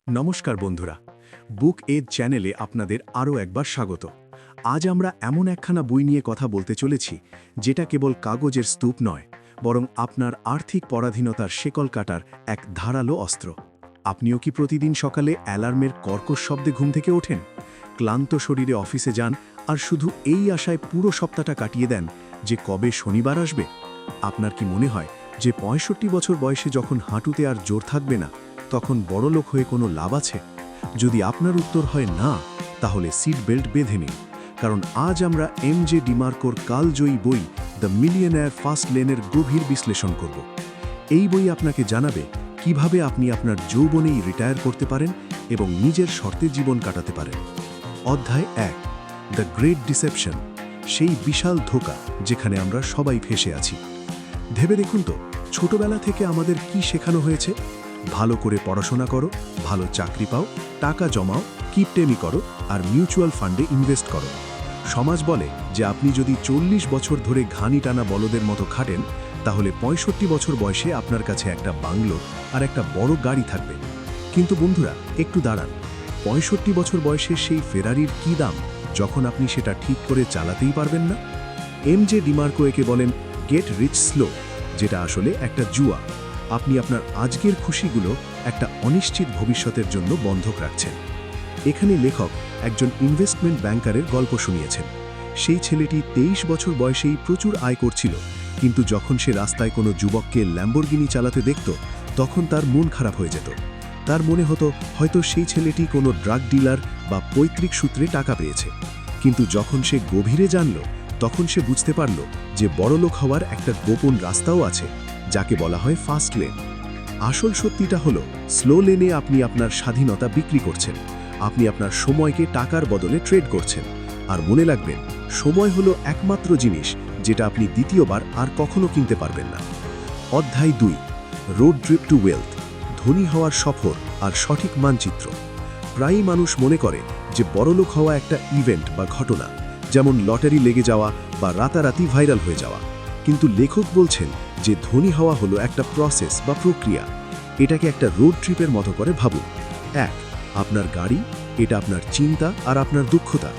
নমস্কার বন্ধুরা, বুক এড চ্যানেলে আপনাদের আরও একবার স্বাগত। আজ আমরা এমন একখানা বই নিয়ে কথা বলতে চলেছি যেটা কেবল কাগজের স্তূপ নয়, বরং আপনার আর্থিক পরাধীনতার শেকল কাটার এক ধারালো অস্ত্র। আপনিও কি প্রতিদিন সকালে অ্যালার্মের কর্কশ শব্দে ঘুম থেকে ওঠেন, ক্লান্ত শরীরে অফিসে যান আর শুধু এই আশায় পুরো সপ্তাহটা কাটিয়ে দেন যে কবে শনিবার আসবে? আপনার কি মনে হয় যে ৬৫ বছর বয়সে যখন হাঁটুতে আর জোর থাকবে না, তখন বড়লোক হয়ে কোনো লাভ আছে? যদি আপনার উত্তর হয় না, তাহলে সিট বেল্ট বেঁধে নিন, কারণ আজ আমরা এম.জে. ডিমার্কোর কালজয়ী বই দ্য মিলিয়নেয়ার ফার্স্ট লেনের গভীর বিশ্লেষণ করব। এই বই আপনাকে জানাবে কিভাবে আপনি আপনার যৌবনেই রিটায়ার করতে পারেন এবং নিজের শর্তে জীবন কাটাতে পারেন। অধ্যায় ১, দ্য গ্রেট ডিসেপশন, সেই বিশাল ধোঁকা যেখানে আমরা সবাই ফেঁসে আছি। ভেবে দেখুন তো, ছোটবেলা থেকে আমাদের কি শেখানো হয়েছে? ভালো করে পড়াশোনা করো, ভালো চাকরি পাও, টাকা জমাও, কিপটেমি করো আর মিউচুয়াল ফান্ডে ইনভেস্ট করো। সমাজ বলে যে আপনি যদি ৪০ বছর ধরে ঘানি টানা বলদের মতো খাটেন, তাহলে ৬৫ বছর বয়সে আপনার কাছে একটা বাংলো আর একটা বড় গাড়ি থাকবে। কিন্তু বন্ধুরা, একটু দাঁড়ান। ৬৫ বছর বয়সে সেই ফেরারির কি দাম, যখন আপনি সেটা ঠিক করে চালাতেই পারবেন না? এম.জে. ডিমার্কো একে বলেন গেট রিচ স্লো, যেটা আসলে একটা জুয়া। আপনি আপনার আজকের খুশিগুলো একটা অনিশ্চিত ভবিষ্যতের জন্য বন্ধক রাখছেন। এখানে লেখক একজন ইনভেস্টমেন্ট ব্যাংকারের গল্প শুনিয়েছেন। সেই ছেলেটি ২৩ বছর বয়সেই প্রচুর আয় করছিল, কিন্তু যখন সে রাস্তায় কোনো যুবককে ল্যাম্বরগিনি চালাতে দেখত, তখন তার মন খারাপ হয়ে যেত। তার মনে হতো হয়তো সেই ছেলেটি কোনো ড্রাগ ডিলার বা পৈতৃক সূত্রে টাকা পেয়েছে। কিন্তু যখন সে গভীরে জানল, তখন সে বুঝতে পারল যে বড়লোক হওয়ার একটা গোপন রাস্তাও আছে, যাকে বলা হয় ফাস্ট লেন। আসল সত্যিটা হলো, স্লো লেনে আপনি আপনার স্বাধীনতা বিক্রি করছেন, আপনি আপনার সময়কে টাকার বদলে ট্রেড করছেন। আর মনে রাখবেন, সময় হলো একমাত্র জিনিস যেটা আপনি দ্বিতীয়বার আর কখনো কিনতে পারবেন না। অধ্যায় ২, রোড ট্রিপ টু ওয়েলথ, ধনী হওয়ার সফর আর সঠিক মানচিত্র। প্রায়ই মানুষ মনে করে যে বড়লোক হওয়া একটা ইভেন্ট বা ঘটনা, যেমন লটারি লেগে যাওয়া বা রাতারাতি ভাইরাল হয়ে যাওয়া। কিন্তু লেখক বলছেন যে ধনী হওয়া হলো একটা প্রসেস বা প্রক্রিয়া। এটাকে একটা রোড ট্রিপের মতো করে ভাবুন। ১, আপনার গাড়ি, এটা আপনার চিন্তা আর আপনার দক্ষতা।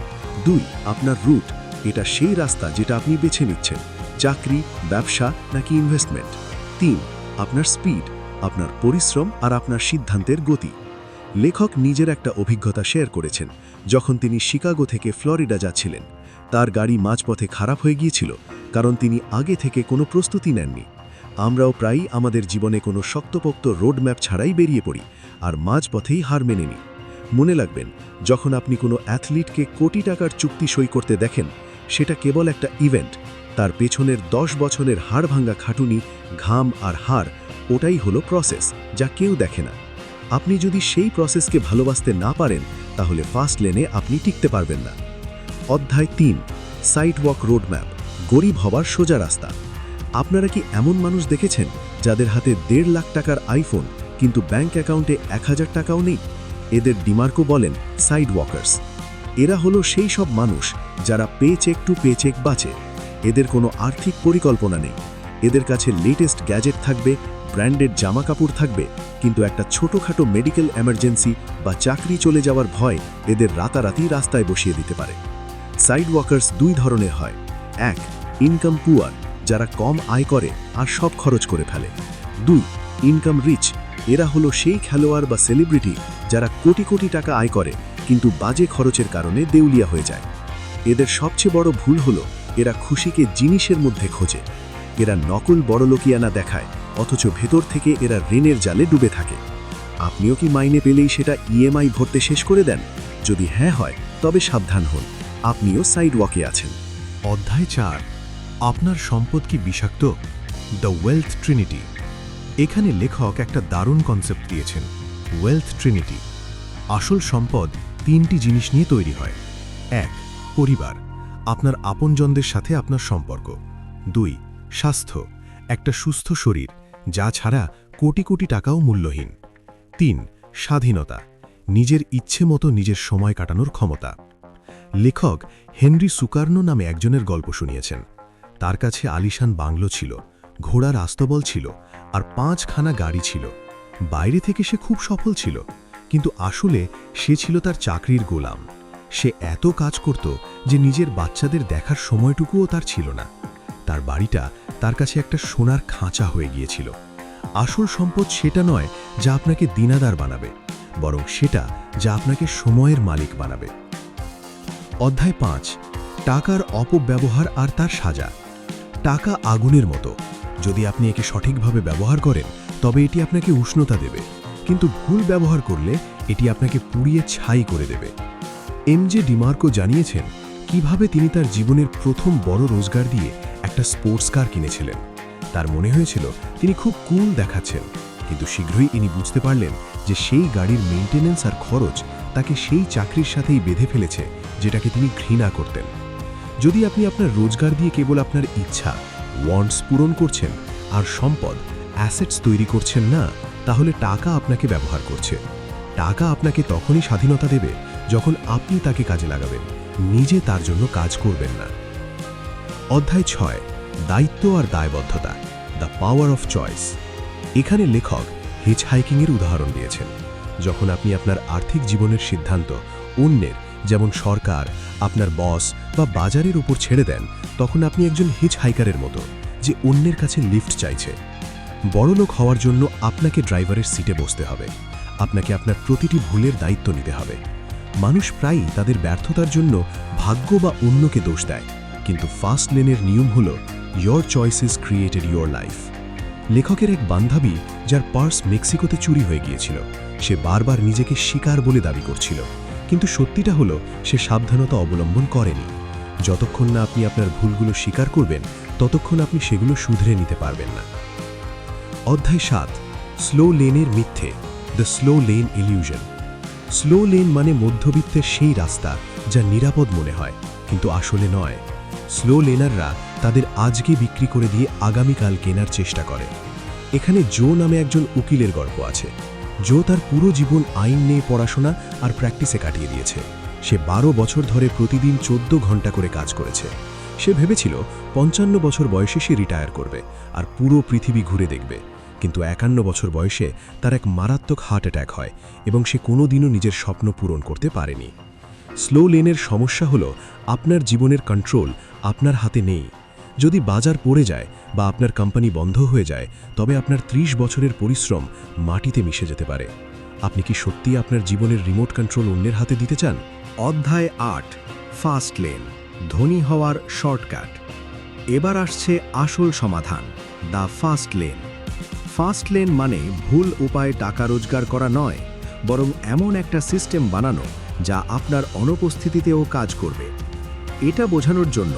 ২, আপনার রুট, এটা সেই রাস্তা যেটা আপনি বেছে নিচ্ছেন, চাকরি, ব্যবসা নাকি ইনভেস্টমেন্ট। ৩, আপনার স্পিড, আপনার পরিশ্রম আর আপনার সিদ্ধান্তের গতি। লেখক নিজের একটা অভিজ্ঞতা শেয়ার করেছেন। যখন তিনি শিকাগো থেকে ফ্লোরিডা যাচ্ছিলেন, তার গাড়ি মাঝপথে খারাপ হয়ে গিয়েছিল, কারণ তিনি আগে থেকে কোনো প্রস্তুতি নেননি। আমরাও প্রায়ই আমাদের জীবনে কোনো শক্তপোক্ত রোডম্যাপ ছাড়াই বেরিয়ে পড়ি আর মাঝপথেই হার মেনে নিই। মনে রাখবেন, যখন আপনি কোনো অ্যাথলিটকে কোটি টাকার চুক্তি সই করতে দেখেন, সেটা কেবল একটা ইভেন্ট। তার পেছনের ১০ বছরের হাড়ভাঙ্গা খাটুনি, ঘাম আর হার, ওটাই হলো প্রসেস, যা কেউ দেখে না। আপনি যদি সেই প্রসেসকে ভালোবাসতে না পারেন, তাহলে ফাস্ট লেনে আপনি টিকতে পারবেন না। অধ্যায় ৩, সাইডওয়াক রোডম্যাপ, গরিব হবার সোজা রাস্তা। আপনারা কি এমন মানুষ দেখেছেন যাদের হাতে ১.৫ লাখ টাকার আইফোন, কিন্তু ব্যাংক অ্যাকাউন্টে ১,০০০ টাকাও নেই? এদের ডিমার্কো বলেন সাইড ওয়াকার্স। এরা হলো সেই সব মানুষ যারা পেচেক টু পেচেক বাঁচে। এদের কোনো আর্থিক পরিকল্পনা নেই। এদের কাছে লেটেস্ট গ্যাজেট থাকবে, ব্র্যান্ডেড জামাকাপড় থাকবে, কিন্তু একটা ছোটোখাটো মেডিকেল এমার্জেন্সি বা চাকরি চলে যাওয়ার ভয় এদের রাতারাতি রাস্তায় বসিয়ে দিতে পারে। সাইড ওয়াকার্স ২ ধরনের হয়। ১, ইনকাম পুয়ার, যারা কম আয় করে আর সব খরচ করে ফেলে। ২, ইনকাম রিচ, এরা হলো সেই খেলোয়াড় বা সেলিব্রিটি যারা কোটি কোটি টাকা আয় করে, কিন্তু বাজে খরচের কারণে দেউলিয়া হয়ে যায়। এদের সবচেয়ে বড় ভুল হলো এরা খুশিকে জিনিসের মধ্যে খোঁজে। এরা নকল বড়লোকিয়ানা দেখায়, অথচ ভেতর থেকে এরা ঋণের জালে ডুবে থাকে। আপনিও কি মাইনে পেলেই সেটা ইএমআই ভরতে শেষ করে দেন? যদি হ্যাঁ হয়, তবে সাবধান হন, আপনিও সাইড ওয়াকে আছেন। অধ্যায় ৪, আপনার সম্পদ কি বিষাক্ত? The wealth Trinity. এখানে লেখক একটা দারুণ কনসেপ্ট দিয়েছেন, ওয়েলথ ট্রিনিটি। আসল সম্পদ ৩টি জিনিস নিয়ে তৈরি হয়। ১, পরিবার, আপনার আপনজনদের সাথে আপনার সম্পর্ক। ২, স্বাস্থ্য, একটা সুস্থ শরীর, যা ছাড়া কোটি কোটি টাকাও মূল্যহীন। ৩, স্বাধীনতা, নিজের ইচ্ছে মতো নিজের সময় কাটানোর ক্ষমতা। লেখক হেনরি সুকার্নো নামে একজনের গল্প শুনিয়েছেন। তার কাছে আলিশান বাংলো ছিল, ঘোড়ার আস্তবল ছিল আর ৫খানা গাড়ি ছিল। বাইরে থেকে সে খুব সফল ছিল, কিন্তু আসলে সে ছিল তার চাকরির গোলাম। সে এত কাজ করত যে নিজের বাচ্চাদের দেখার সময়টুকুও তার ছিল না। তার বাড়িটা তার কাছে একটা সোনার খাঁচা হয়ে গিয়েছিল। আসল সম্পদ সেটা নয় যা আপনাকে দিনাদার বানাবে, বরং সেটা যা আপনাকে সময়ের মালিক বানাবে। অধ্যায় 5, টাকার অপব্যবহার আর তার সাজা। টাকা আগুনের মতো। যদি আপনি একে সঠিকভাবে ব্যবহার করেন তবে এটি আপনাকে উষ্ণতা দেবে, কিন্তু ভুল ব্যবহার করলে এটি আপনাকে পুড়িয়ে ছাই করে দেবে। এমজে ডিমার্কো জানিয়েছেন কিভাবে তিনি তার জীবনের প্রথম বড় রোজগার দিয়ে একটা স্পোর্টস কার কিনেছিলেন। তার মনে হয়েছিল তিনি খুব কুল দেখাচ্ছেন, কিন্তু শীঘ্রই ইনি বুঝতে পারলেন যে সেই গাড়ির মেইনটেনেন্স আর খরচ তাকে সেই চাকরির সাথেই বেঁধে ফেলেছে যেটাকে তিনি ঘৃণা করতেন। যদি আপনি আপনার রোজগার দিয়ে কেবল আপনার ইচ্ছা, ওয়ান্টস পূরণ করছেন আর সম্পদ, অ্যাসেটস তৈরি করছেন না, তাহলে টাকা আপনাকে ব্যবহার করছে। টাকা আপনাকে তখনই স্বাধীনতা দেবে যখন আপনি তাকে কাজে লাগাবেন, নিজে তার জন্য কাজ করবেন না। অধ্যায় 6, দায়িত্ব আর দায়বদ্ধতা, দ্য পাওয়ার অফ চয়েস। এখানে লেখক হিচহাইকিংয়ের উদাহরণ দিয়েছেন। যখন আপনি আপনার আর্থিক জীবনের সিদ্ধান্ত অন্যের, যেমন সরকার, আপনার বস বা বাজারের উপর ছেড়ে দেন, তখন আপনি একজন হিচহাইকারের মতো, যে অন্যের কাছে লিফট চাইছে। বড়লোক হওয়ার জন্য আপনাকে ড্রাইভারের সিটে বসতে হবে, আপনাকে আপনার প্রতিটি ভুলের দায়িত্ব নিতে হবে। মানুষ প্রায়ই তাদের ব্যর্থতার জন্য ভাগ্য বা অন্যকে দোষ দেয়, কিন্তু ফাস্ট লেনের নিয়ম হল your choices created your life. লেখকের এক বান্ধবী, যার পার্স মেক্সিকোতে চুরি হয়ে গিয়েছিল, সে বারবার নিজেকে শিকার বলে দাবি করছিল, কিন্তু সত্যিটা হলো সে সাবধানতা অবলম্বন করেনি। যতক্ষণ না আপনি আপনার ভুলগুলো স্বীকার করবেন, ততক্ষণ আপনি সেগুলো শুধরে নিতে পারবেন না। অধ্যায় 7, স্লো লেনের মিথ্যে, the slow lane illusion. Slow lane মানে মধ্যবিত্তের সেই রাস্তা যা নিরাপদ মনে হয়, কিন্তু আসলে নয়। স্লো লেনাররা তাদের আজকে বিক্রি করে দিয়ে আগামীকাল কেনার চেষ্টা করে। এখানে জো নামে একজন উকিলের গল্প আছে। জো তার পুরো জীবন আইন নিয়ে পড়াশোনা আর প্র্যাকটিসে কাটিয়ে দিয়েছে। সে 12 বছর ধরে প্রতিদিন 14 ঘন্টা করে কাজ করেছে। সে ভেবেছিল 55 বছর বয়সে সে রিটায়ার করবে আর পুরো পৃথিবী ঘুরে দেখবে, কিন্তু 51 বছর বয়সে তার এক মারাত্মক হার্ট অ্যাটাক হয় এবং সে কোনোদিনও নিজের স্বপ্ন পূরণ করতে পারেনি। স্লো লেনের সমস্যা হলো আপনার জীবনের কন্ট্রোল আপনার হাতে নেই। যদি বাজার পড়ে যায় বা আপনার কোম্পানি বন্ধ হয়ে যায়, তবে আপনার 30 বছরের পরিশ্রম মাটিতে মিশে যেতে পারে। আপনি কি সত্যি আপনার জীবনের রিমোট কন্ট্রোল অন্যের হাতে দিতে চান? অধ্যায় 8, ফাস্ট লেন, ধনী হওয়ার শর্টকাট। এবার আসছে আসল সমাধান, the fast lane. Fast lane মানে ভুল উপায়ে টাকা রোজগার করা নয়, বরং এমন একটা সিস্টেম বানানো যা আপনার অনুপস্থিতিতেও কাজ করবে। এটা বোঝানোর জন্য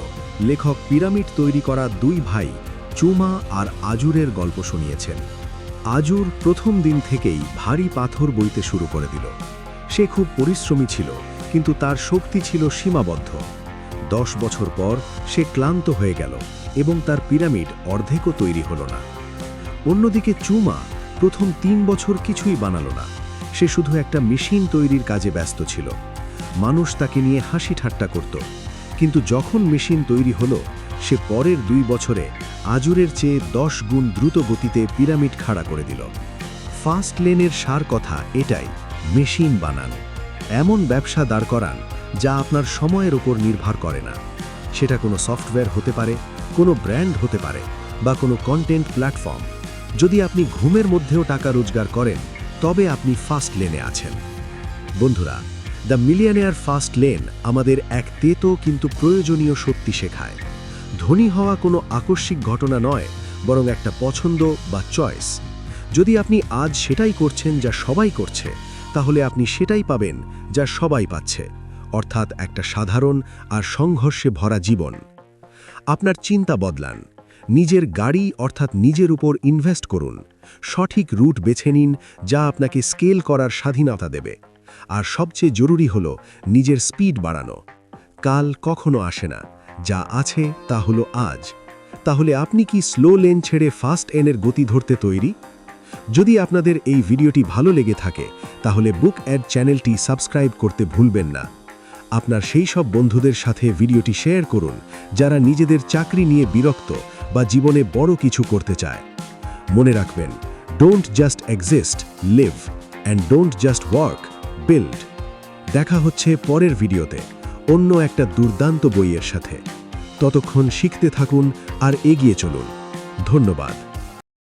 লেখক পিরামিড তৈরি করা 2 ভাই চুমা আর আজুরের গল্প শুনিয়েছেন। আজুর প্রথম দিন থেকেই ভারী পাথর বইতে শুরু করে দিল। সে খুব পরিশ্রমী ছিল, কিন্তু তার শক্তি ছিল সীমাবদ্ধ। 10 বছর পর সে ক্লান্ত হয়ে গেল এবং তার পিরামিড অর্ধেকও তৈরি হলো না। অন্যদিকে চুমা প্রথম 3 বছর কিছুই বানালো না। সে শুধু একটা মেশিন তৈরির কাজে ব্যস্ত ছিল। মানুষ তাকে নিয়ে হাসি ঠাট্টা করত, কিন্তু যখন মেশিন তৈরি হলো, সে পরের 2 বছরে আজুরের চেয়ে 10 গুণ দ্রুত গতিতে পিরামিড খাড়া করে দিল। ফাস্ট লেনের সার কথা এটাই, মেশিন বানান, এমন ব্যবসা দাঁড় করান যা আপনার সময়ের উপর নির্ভর করে না। সেটা কোনো সফটওয়্যার হতে পারে, কোনো ব্র্যান্ড হতে পারে, বা কোনো কন্টেন্ট প্ল্যাটফর্ম। যদি আপনি ঘুমের মধ্যেও টাকা রোজগার করেন, তবে আপনি ফাস্ট লেনে আছেন। বন্ধুরা, দ্য মিলিয়নেয়ার ফাস্ট লেন আমাদের এক তেতো কিন্তু প্রয়োজনীয় সত্যি শেখায়। ধনী হওয়া কোনো আকস্মিক ঘটনা নয়, বরং একটা পছন্দ বা চয়েস। যদি আপনি আজ সেটাই করছেন যা সবাই করছে, তাহলে আপনি সেটাই পাবেন যা সবাই পাচ্ছে, অর্থাৎ একটা সাধারণ আর সংঘর্ষে ভরা জীবন। আপনার চিন্তা বদলান, নিজের গাড়ি অর্থাৎ নিজের উপর ইনভেস্ট করুন, সঠিক রুট বেছে নিন যা আপনাকে স্কেল করার স্বাধীনতা দেবে। আর সবচেয়ে জরুরি হলো নিজের স্পিড বাড়ানো। কাল কখনো আসে না, যা আছে তা হলো আজ। তাহলে আপনি কি স্লো লেন ছেড়ে ফাস্ট লেনের গতি ধরতে তৈরি? যদি আপনাদের এই ভিডিওটি ভালো লেগে থাকে, তাহলে বুক অ্যাড চ্যানেলটি সাবস্ক্রাইব করতে ভুলবেন না। আপনার সেই সব বন্ধুদের সাথে ভিডিওটি শেয়ার করুন যারা নিজেদের চাকরি নিয়ে বিরক্ত বা জীবনে বড় কিছু করতে চায়। মনে রাখবেন, don't just exist, live, and don't just work, build. দেখা হচ্ছে পরের ভিডিওতে অন্য একটা দুর্দান্ত বইয়ের সাথে। ততক্ষণ শিখতে থাকুন আর এগিয়ে চলুন। ধন্যবাদ।